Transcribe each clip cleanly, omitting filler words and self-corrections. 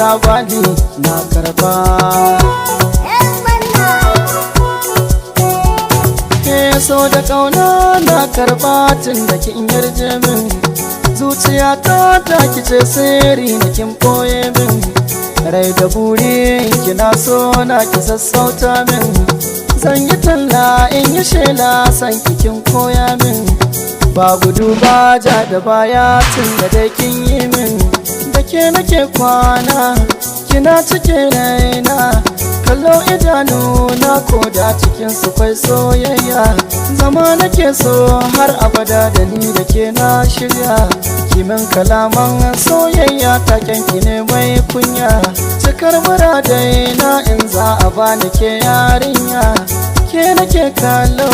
ta bani na karba. Ke so da kauna na karba tun da kin yarje min, zuciyata ta kice sirri na kin koye min, rai da buri kina so na ki sassauta min, zan yi talla in yi shela san kin koya min, ba gudu ba ja da baya tun da dai kin yi min, da ke nake kwana kina cike raina, kallo idanu na koda cikin su kwai soyayya, zama nake so har abada da ni da ke na shirya, kimin kalaman soyayya taken ki ne mai kunya, cikar muradai na in za a bani ke yarinya, ke nake kallo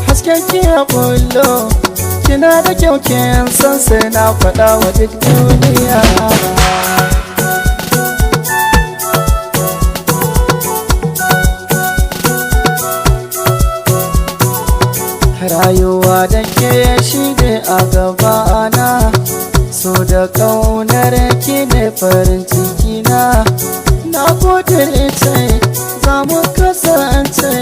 hasken ki ya bullo, kina da kyau kin san sai na faɗa wa duk duniya. Rayuwa da ke shi ne a gabana, so da ƙaunar ki ne farin ciki na kudirce za mu kasance,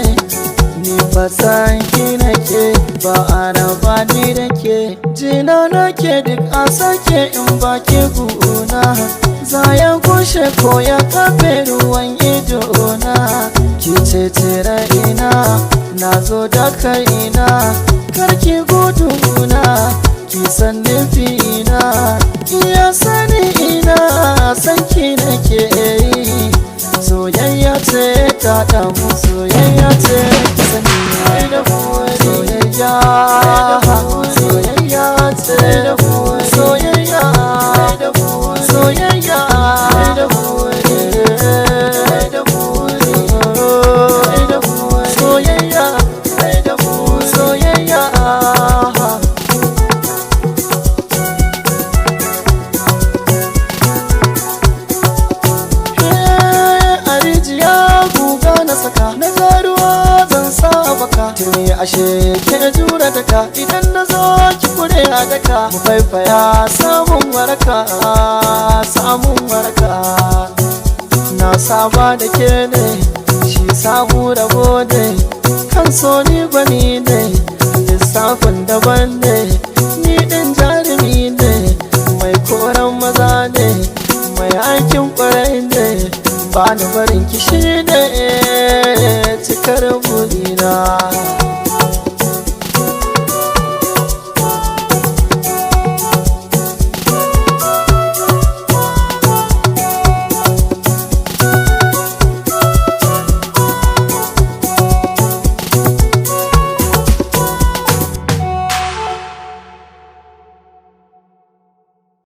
ni ba san ki nake ba a raba ni da ke, jina nake duk a sake in ba ki guna, za ya gushe ko ya kafe ruwan idona, ki ce ina na zo da kaina, karki guduna ki san nufina, iya sani ina san ki nake yi, soyayya ce ta damu, soyayya ce ki sani da soyayya, soyayya ce da soyayya, soyayya na zaruwa zan sa baka, tuni ashe ke jura daka, idan na zo ki kure a daka, mu faifaya samun waraka, samun waraka, na saba da ke ne shi samu rabo ne, kan so ni gwani ne lissafin daban ne, ni ɗin jarumi ne mai koran maza ne, mai aikin kwarai ne, ba ni barin kishi ne cikar burina.